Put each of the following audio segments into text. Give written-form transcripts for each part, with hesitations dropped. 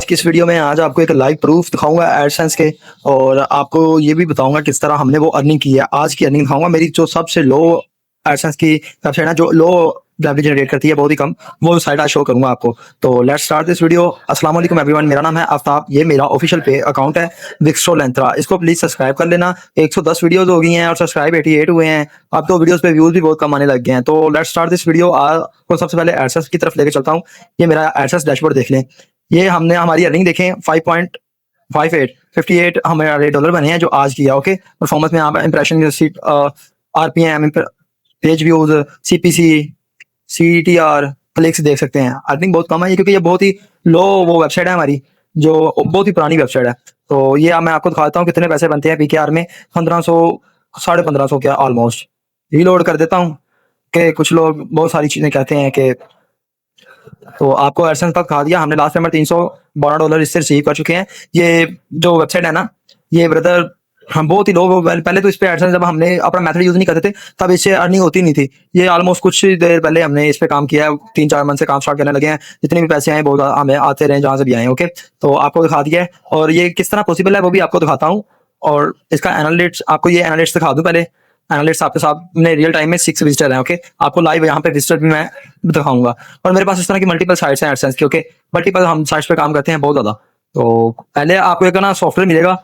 आज की इस वीडियो में आज आपको एक लाइव प्रूफ दिखाऊंगा एडसेंस के, और आपको ये भी बताऊंगा किस तरह हमने वो अर्निंग की है। आज की अर्निंग दिखाऊंगा मेरी जो सबसे लो एडसेंस की वेबसाइट है, जो लो रेवेन्यू जनरेट करती है, बहुत ही कम, वो साइट आज शो करूंगा आपको। तो लेट्स स्टार्ट दिस वीडियो। अस्सलाम वालेकुम एवरीवन, मेरा नाम है आफ्ताब, ये मेरा ऑफिशियल पे अकाउंट है विक्सो लेंथरा। इसको प्लीज सब्सक्राइब कर लेना। 110 वीडियोस हो गई हैं और सब्सक्राइब 88 हुए हैं। अब तो वीडियोस पे व्यूज भी बहुत कम आने लग गए हैं। तो लेट्स स्टार्ट दिस वीडियो। आपको सबसे पहले एडसेंस की तरफ लेके चलता हूँ। ये मेरा एडसेंस डैशबोर्ड देख लें। ये हमने हमारी अर्निंग देखें 5.58 हमारे डॉलर बने हैं जो आज किया। ओके, परफॉर्मेंस में आप impression seat, RPM, page views, CPC, CTR, clicks देख सकते हैं। अर्निंग बहुत कम है ये, क्योंकि ये बहुत ही लो वो वेबसाइट है हमारी, जो बहुत ही पुरानी वेबसाइट है। तो ये मैं आपको दिखाता हूँ कितने पैसे बनते हैं पीकेआर में। 1500, 1550 क्या ऑलमोस्ट। रीलोड कर देता हूँ कि कुछ लोग बहुत सारी चीजें कहते हैं कि, तो आपको एडसेंस का दिखा दिया हमने। लास्ट टाइम $312 इससे रिसीव कर चुके हैं। ये जो वेबसाइट है ना, ये ब्रदर हम बहुत ही लोग पहले तो इस पे एडसेंस जब हमने अपना मेथड यूज नहीं करते थे तब इससे अर्निंग होती नहीं थी। ये ऑलमोस्ट कुछ देर पहले हमने इस पे काम किया है, 3-4 मंथ से काम स्टार्ट करने लगे हैं। जितने भी पैसे आए बहुत हमें आते रहे जहां से भी आए। ओके, तो आपको दिखा दिया है, और ये किस तरह पॉसिबल है वो भी आपको दिखाता हूँ। और इसका एनालिटिक्स, आपको ये एनालिटिक्स दिखा दूं पहले। एनालिस्ट आपके सामने रियल टाइम में 6 विजिटर हैं। ओके, आपको लाइव यहाँ पे विजिटर भी मैं दिखाऊंगा। और मेरे पास इस तरह की मल्टीपल साइट्स हैं एडसेंस की। ओके, मल्टीपल हम साइट्स पे काम करते हैं बहुत ज्यादा। तो पहले आपको एक ना सॉफ्टवेयर मिलेगा,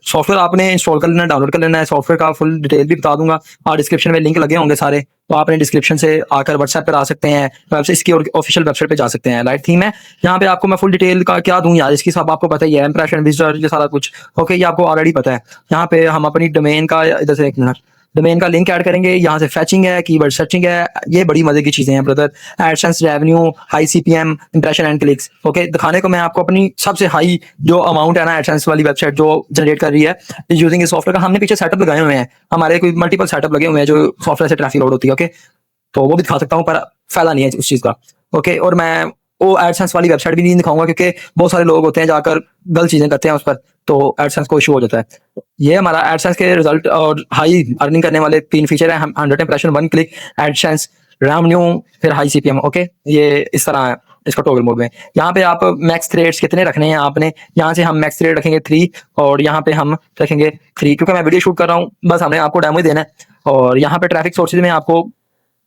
सॉफ्टवेयर आपने इंस्टॉल कर लेना, डाउनलोड कर लेना है। सॉफ्टवेयर का फुल डिटेल भी बता दूंगा और डिस्क्रिप्शन में लिंक लगे होंगे सारे, तो आपने डिस्क्रिप्शन से आकर व्हाट्सएप पर आ सकते हैं, वेबसाइट इसकी ऑफिशियल वेबसाइट पे जा सकते हैं। लाइट थीम है यहाँ पे। आपको मैं फुल डिटेल का क्या दूं यार, इसकी सब आपको पता ही है, इंप्रेशन, विजिटर, ये सारा कुछ। ओके, ये आपको ऑलरेडी पता है। यहाँ पे हम अपनी डोमेन का, इधर से एक मिनट, डोमेन का लिंक ऐड करेंगे। यहाँ से फैचिंग है, कीवर्ड सर्चिंग है, ये बड़ी मजे की चीजें हैं brother. AdSense, revenue, high CPM, impression and clicks. Okay, दिखाने को मैं आपको अपनी सबसे हाई जो अमाउंट है ना एडसेंस वाली वेबसाइट जो जनरेट कर रही है यूजिंग इस सॉफ्टवेयर का। हमने पीछे सेटअप लगाए हुए हैं, हमारे कोई मल्टीपल सेटअप लगे हुए हैं जो सॉफ्टवेयर से ट्रैफिक लोड होती है। ओके, तो वो भी दिखा सकता हूँ, पर फायदा नहीं है उस चीज का। ओके, और मैं वो एडसेंस वाली वेबसाइट भी नहीं दिखाऊंगा, क्योंकि बहुत सारे लोग होते हैं जाकर गलत चीजें करते हैं उस पर, तो एडसेंस को इशू हो जाता है। ये हमारा एडसेंस के रिजल्ट और हाई अर्निंग करने वाले 3 फीचर हैं। 100 इंप्रेशन, 1 क्लिक, एडसेंस, रेवेन्यू, फिर हाई सीपीएम। ओके, ये इस तरह है इसका टॉगल मोड में। यहाँ पे आप मैक्स थ्रेड्स कितने रखने हैं आपने, यहाँ से हम मैक्स थ्रेड रखेंगे 3, और यहाँ पे हम रखेंगे 3, क्योंकि मैं वीडियो शूट कर रहा हूँ, बस हमने आपको डेमो ही देना है। और यहाँ पे ट्रैफिक सोर्सेज में आपको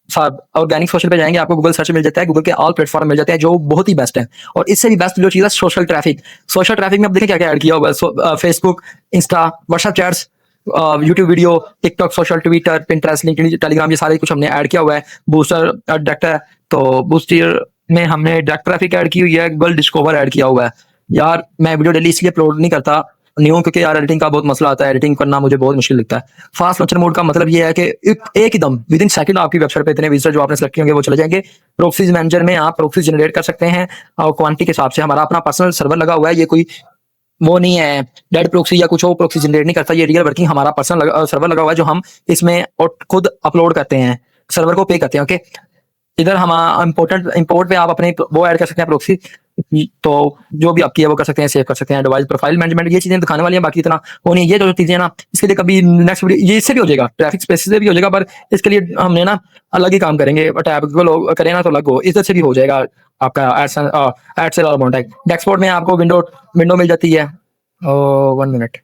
ऑर्गेनिक सोशल पे जाएंगे, आपको गूगल सर्च मिल जाता है, गूगल के ऑल प्लेटफॉर्म मिल जाते हैं, जो बहुत ही बेस्ट है। और इससे भी बेस्ट जो चीज़ है सोशल ट्रैफिक। सोशल ट्रैफिक में अब देखें क्या क्या ऐड किया हुआ है। Facebook, Insta, WhatsApp chats, YouTube video, TikTok, social, Twitter, Pinterest, LinkedIn, Telegram, ये सारे कुछ हमने ऐड किया हुआ है। बूस्टर, डायरेक्ट है, तो बूस्टर में हमने डायरेक्ट ट्रैफिक ऐड की हुई है। गूगल डिस्कवर ऐड किया हुआ है। यार मैं वीडियो डेली इसलिए अपलोड नहीं करता नहीं हूँ, क्योंकि यार एडिटिंग का बहुत मसला आता है, एडिटिंग करना मुझे बहुत मुश्किल लगता है। फास्ट लॉन्चर मोड का मतलब ये है कि एक ही दम विद इन सेकंड आपकी वेबसाइट पे इतने विजिटर जो आपने सेलेक्ट किए होंगे वो चले जाएंगे। प्रॉक्सीज मैनेजर में आप प्रॉक्सीज जनरेट कर सकते हैं, और क्वांटिटी के हिसाब से हमारा अपना पर्सनल सर्वर लगा हुआ है। ये कोई वो नहीं है डेड प्रॉक्सी या कुछ और प्रॉक्सी जनरेट नहीं करता, ये रियल वर्किंग हमारा पर्सनल सर्वर लगा हुआ है, जो हम इसमें खुद अपलोड करते हैं, सर्वर को पे करते हैं। ओके, इधर हम इंपोर्ट पे आप अपने वो ऐड कर सकते हैं प्रॉक्सी, तो जो भी आपकी है वो कर सकते हैं, सेव कर सकते हैं। डिवाइस प्रोफाइल मैनेजमेंट, ये चीजें दिखाने वाली हैं, बाकी इतना वो नहीं। ये जो चीजें ना, इसके लिए कभी नेक्स्ट वीडियो, ये इससे भी हो जाएगा, ट्रैफिक स्पेस से भी हो जाएगा, पर इसके लिए हमने ना अलग ही काम करेंगे। टैब को लोग करें ना तो अलग हो, इधर से भी हो जाएगा आपका एड से अमाउंट है। डेस्कबोर्ड में आपको विंडो मिल जाती है। 1 मिनट।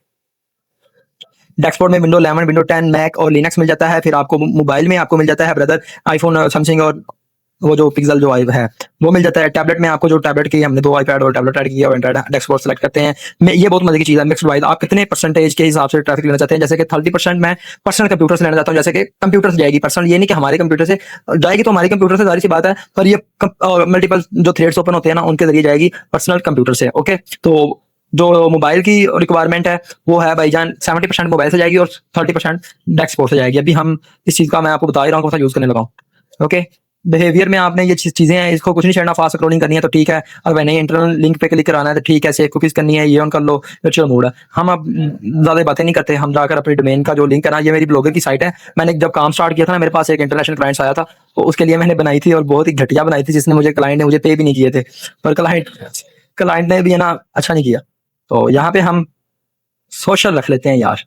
डेस्कबोर्ड में विंडो 11, विंडो 10, मैक और लिनक्स मिल जाता है। फिर आपको मोबाइल में आपको मिल जाता है ब्रदर आईफोन, सैमसंग, और वो जो पिक्सल जो है वो मिल जाता है। टैबलेट में आपको जो टैबलेट की हमने 2 आईपैड और टैबलेट ऐड किया और एंड्रॉइड डेस्कबोर्ड सेलेक्ट करते हैं। ये बहुत मजे की चीज़ है। मिक्स्ड वाइज आप कितने परसेंटेज के हिसाब से ट्रैफिक लेना चाहते हैं, जैसे कि 30% मैं पर्सनल कंप्यूटर से लेना चाहता हूँ, जैसे कि कंप्यूटर से जाएगी पर्सनल, ये नहीं कि हमारे कंप्यूटर से जाएगी, तो हमारे कंप्यूटर से जारी सी बात है, पर ये मल्टीपल जो थ्रेड्स ओपन होते हैं ना उनके जरिए जाएगी पर्सनल कंप्यूटर से। ओके, तो जो मोबाइल की रिक्वायरमेंट है वो है भाईजान 70% मोबाइल से जाएगी और 30% डेस्कबोर्ड से जाएगी। अभी हम इस चीज़ का मैं आपको बता ही रहा हूँ, कौन सा यूज़ करने लगा हूँ। ओके, बिहेवियर में आपने ये चीजें हैं, इसको कुछ नहीं छेड़ना, फास्ट स्क्रॉलिंग करनी है तो ठीक है, अगर नहीं इंटरनल लिंक पे क्लिक कराना है तो ठीक है, सेव कुकीज करनी है ये ऑन कर लो, वर्चुअल मोड है। हम अब ज्यादा बातें नहीं करते, हम जाकर अपनी डोमेन का जो लिंक है ना, ये मेरी ब्लॉगर की साइट है। मैंने जब काम स्टार्ट किया था ना, मेरे पास एक इंटरनेशनल क्लाइंट्स आया था, तो उसके लिए मैंने बनाई थी, और बहुत ही घटिया बनाई थी, जिसने मुझे क्लाइंट ने मुझे पे भी नहीं किए थे, पर क्लाइंट ने भी है ना अच्छा नहीं किया। तो यहाँ पे हम सोशल रख लेते हैं यार,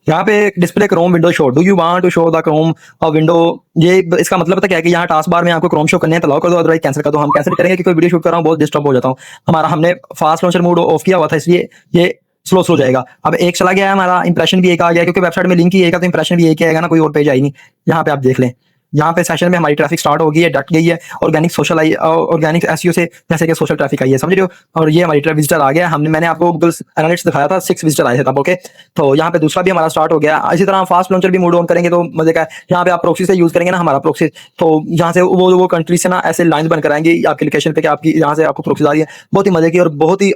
यहाँ पे display Chrome window show, do you want to show the Chrome window. ये इसका मतलब पता क्या है कि यहाँ टास्क बार में आपको क्रोम शो करने हैं तो अलाउ कर दो, अदरवाइज कैंसिल कर दो। हम कैंसिल करेंगे कि कोई वीडियो शूट कर रहा हूँ बहुत डिस्टर्ब हो जाता हूँ। हमारा हमने फास्ट लॉन्चर मोड ऑफ किया हुआ था इसलिए ये स्लो जाएगा। अब एक चला गया है, हमारा इंप्रेशन भी एक आ गया क्योंकि वेबसाइट में लिंक ही एक है तो इंप्रेशन भी एक ही आएगा ना, कोई और पेज आई नहीं। यहाँ पे आप देख लें, यहाँ पे सेशन में हमारी ट्रैफिक स्टार्ट हो गई है, डट गई है। ऑर्गेनिक सोशल आई, ऑर्गेनिक एसईओ से जैसे कि सोशल ट्रैफिक आई है, समझ रहे हो। और ये हमारी विजिटर आ गया, हमने मैंने आपको गूगल एनालिटिक्स दिखाया था 6 विजिटर आए थे तब, ओके। तो यहाँ पे दूसरा भी हमारा स्टार्ट हो गया। इसी तरह फास्ट लॉन्चर भी मोड ऑन करेंगे तो मजे का है। यहाँ पे आप प्रोक्सी से यूज करेंगे ना हमारा प्रोक्सी, तो यहाँ से वो कंट्री से ना ऐसे लाइन बनकर आएंगे आपकी लोकेशन पे कि आपकी यहाँ से आपको प्रोक्सी आ रही है। बहुत ही मजे की और बहुत ही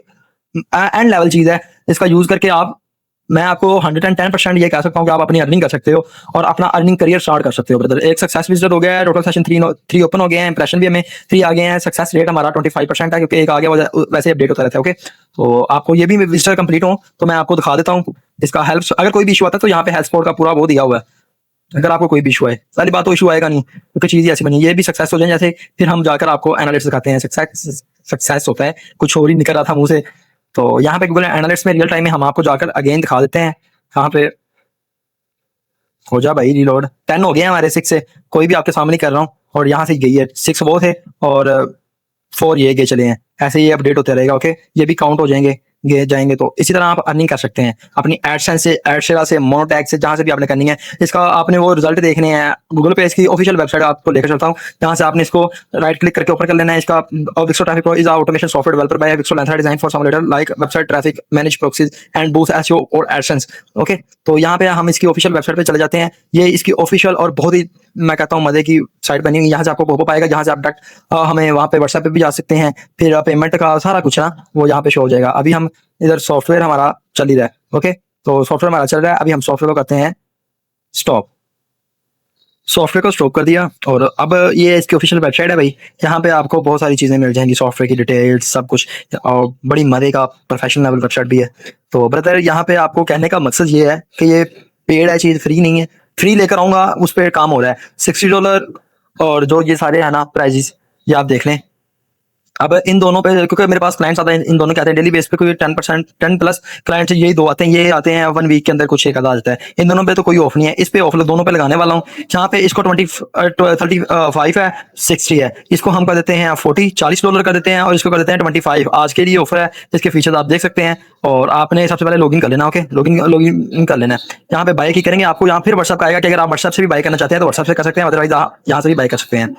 एंड लेवल चीज है। इसका यूज करके आप, मैं आपको 110% ये कह सकता हूँ कि आप अपनी अर्निंग कर सकते हो और अपना अर्निंग करियर स्टार्ट कर सकते हो ब्रदर। एक सक्सेस विजिटर हो गया है, टोटल सेशन 3 ओपन हो गए हैं, इंप्रेशन भी हमें 3 आ गए हैं, सक्सेस रेट हमारा 25% है क्योंकि एक आ गया वैसे अपडेट होता रहता है, ओके। तो आपको ये भी विजिटर कंप्लीट हो तो मैं आपको दिखा देता हूँ इसका हेल्प। अगर कोई भी इशू आता है तो यहाँ पे हेल्प सपोर्ट का पूरा वो दिया हुआ है। अगर आपको कोई भी इशू है, सारी बात तो इशू आएगा नहीं क्योंकि चीज ऐसी बनी, ये भी सक्सेस हो जाए जैसे, फिर हम जाकर आपको एनालिटिक्स दिखाते हैं। सक्सेस होता है, कुछ और ही निकल रहा था मुंह से। तो यहाँ पे गूगल एनालिटिक्स में रियल टाइम में हम आपको जाकर अगेन दिखा देते हैं। यहाँ पे हो जा भाई रिलोड, 10 हो गए हैं हमारे 6 से, कोई भी आपके सामने नहीं कर रहा हूँ। और यहाँ से गई है 6 वो थे और 4 ये गए चले हैं, ऐसे ये अपडेट होते रहेगा, ओके। ये भी काउंट हो जाएंगे, ये जाएंगे। तो इसी तरह आप अर्निंग कर सकते हैं अपनी एडसेंस से, एडशेरा से, मोनोटैग से, जहां से भी आपने करनी है। इसका आपने वो रिजल्ट देखने हैं गूगल पे, इसकी ऑफिशियल वेबसाइट आपको लेकर चलता हूँ। यहाँ से आपने इसको राइट क्लिक करके ओपन कर लेना है। इसका Vixo traffic pro is automation software developer by Vixo लेंथर design for simulator like website traffic manage proxies and boost SEO और एडसेंस, ओके। तो यहाँ पे हम इसकी ऑफिशियल वेबसाइट पे चले जाते हैं। ये इसकी ऑफिशियल और बहुत ही मैं कहता हूँ मजे की साइट बनी हुई। यहाँ से आपको पॉपअप आएगा जहाँ से आप डायरेक्ट हमें वहाँ पे व्हाट्सएप पे भी जा सकते हैं। फिर पेमेंट का सारा कुछ ना वो यहाँ पे शो हो जाएगा। अभी हम इधर सॉफ्टवेयर हमारा चल ही रहा है, ओके। तो सॉफ्टवेयर हमारा चल रहा है, अभी हम सॉफ्टवेयर को करते हैं स्टॉप। सॉफ्टवेयर को स्टॉप कर दिया और अब ये इसकी ऑफिशियल वेबसाइट है भाई। यहाँ पे आपको बहुत सारी चीजें मिल जाएंगी, सॉफ्टवेयर की डिटेल्स सब कुछ, और बड़ी मजे का प्रोफेशनल लेवल वेबसाइट भी है। तो ब्रदर यहाँ पे आपको कहने का मकसद ये है कि ये पेड है चीज, फ्री नहीं है। फ्री लेकर आऊंगा उस पर काम हो रहा है $60 और जो ये सारे है ना प्राइजेस ये आप देख लें। अब इन दोनों पे क्योंकि मेरे पास क्लाइंट्स आते हैं, इन दोनों के आते हैं डेली बेस पे, कोई 10+ क्लाइंट्स यही दो आते हैं, ये आते हैं 1 वीक के अंदर कुछ एक आधा आता है। इन दोनों पे तो कोई ऑफ नहीं है, इस पे ऑफ दोनों पे लगाने वाला हूँ। यहाँ पे इसको 35 है, 60 है, इसको हम कर देते हैं $40 कर देते हैं और इसको कर देते हैं 25। आज के लिए ऑफर है, इसके फीचर्स आप देख सकते हैं। और आपने सबसे पहले लॉगिन कर लेना, ओके। लॉगिन कर लेना है। यहाँ पे बाय की करेंगे, आपको यहाँ फिर व्हाट्सएप का आएगा कि अगर आप व्हाट्सएप से भी बाय करना चाहते हैं तो व्हाट्सएप से कर सकते हैं, अदरवाइज यहाँ से भी बाय कर सकते हैं।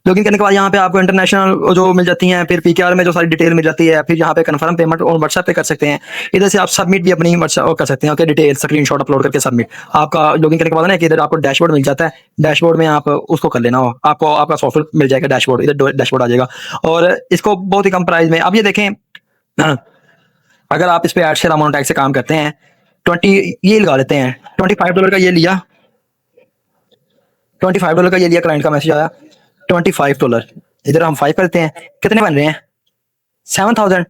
लॉगिन करने के बाद यहाँ पे आपको इंटरनेशनल जो मिल जाती हैं, फिर पीकेआर में जो सारी डिटेल मिल जाती है, फिर यहाँ पे कंफर्म पेमेंट और व्हाट्सएप पे कर सकते हैं। इधर से आप सबमिट भी अपनी व्हाट्सएप कर सकते हैं, ओके। डिटेल स्क्रीनशॉट अपलोड करके सबमिट। आपका लॉगिन करने के बाद ना कि इधर आपको डैशबोर्ड मिल जाता है, डैशबोर्ड में आप उसको कर लेना हो, आपको आपका सॉफ्टवेयर मिल जाएगा डैशबोर्ड, इधर डैशबोर्ड आ जाएगा। और इसको बहुत ही कम प्राइस में, अब ये देखें अगर आप इस पे एड शेयर अमाउंट टैग से काम करते हैं 20 ये लगा लेते हैं, $25 का ये लिया, $25 का ये लिया, क्लाइंट का मैसेज आया $25। इधर हम 5 करते हैं, कितने बन रहे हैं 7000।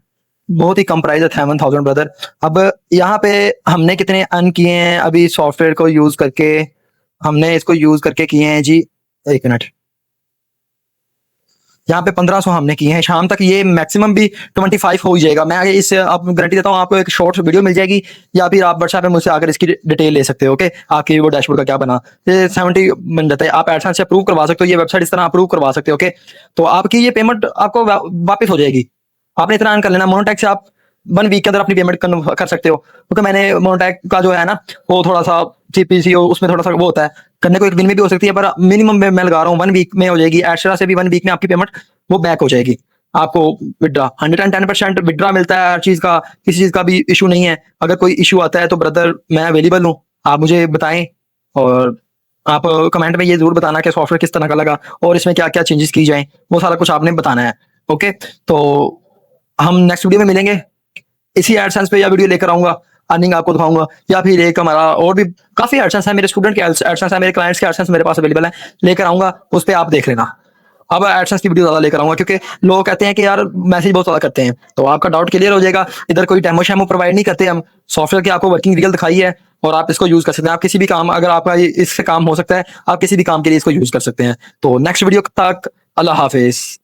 बहुत ही कम प्राइस है 7000 ब्रदर। अब यहाँ पे हमने कितने अर्न किए हैं अभी सॉफ्टवेयर को यूज करके, हमने इसको यूज करके किए हैं जी, एक मिनट, यहाँ पे 1500 हमने किए हैं। शाम तक ये मैक्सिमम भी 25 हो ही जाएगा। मैं आगे इस आप गारंटी देता हूँ, आपको एक शॉर्ट वीडियो मिल जाएगी या फिर आप व्हाट्सएप पे मुझसे आकर इसकी डिटेल ले सकते हो, ओके। आपके वो डैशबोर्ड का क्या बना, ये 70 बन जाता है। आप एडसेंस से अप्रूव करवा सकते हो, ये वेबसाइट इस तरह अप्रूव करवा सकते हो, ओके। तो आपकी ये पेमेंट आपको वापस हो जाएगी। आपने इतना अर्न कर लेना। मोनोटैग से आप 1 वीक के अंदर अपनी पेमेंट कर सकते हो, क्योंकि मैंने मोनोटैग का जो है ना वो थोड़ा सा सीपीसी उसमें थोड़ा सा वो होता है, करने को एक दिन में भी हो सकती है, पर मिनिमम मैं लगा रहा हूँ 1 वीक में हो जाएगी। एडशरा से भी 1 वीक में आपकी पेमेंट वो बैक हो जाएगी। आपको विड्रा 110% विड्रा मिलता है, हर चीज का, किसी चीज का भी इशू नहीं है। अगर कोई इशू आता है तो ब्रदर मैं अवेलेबल हूँ, आप मुझे बताएं और आप कमेंट में ये जरूर बताना कि सॉफ्टवेयर किस तरह का लगा और इसमें क्या क्या चेंजेस की जाएं, वो सारा कुछ आपने बताना है, ओके। तो हम नेक्स्ट वीडियो में मिलेंगे, इसी एडसेंस पे या वीडियो लेकर आऊंगा, अर्निंग आपको दिखाऊंगा, या फिर एक हमारा और भी काफी एडसेंस है, मेरे स्टूडेंट के एडसेंस है, मेरे क्लाइंट्स के एडसेंस मेरे पास अवेलेबल है, लेकर आऊंगा, उस पर आप देख लेना। अब एडसेंस की वीडियो ज्यादा लेकर आऊंगा क्योंकि लोग कहते हैं कि यार मैसेज बहुत ज्यादा करते हैं, तो आपका डाउट क्लियर हो जाएगा। इधर कोई डेमो शेमो प्रोवाइड नहीं करते हम, सॉफ्टवेयर की आपको वर्किंग रियल दिखाई है और आप इसको यूज कर सकते हैं। आप किसी भी काम, अगर आपका इससे काम हो सकता है, आप किसी भी काम के लिए इसको यूज कर सकते हैं। तो नेक्स्ट वीडियो तक अल्लाह हाफिज।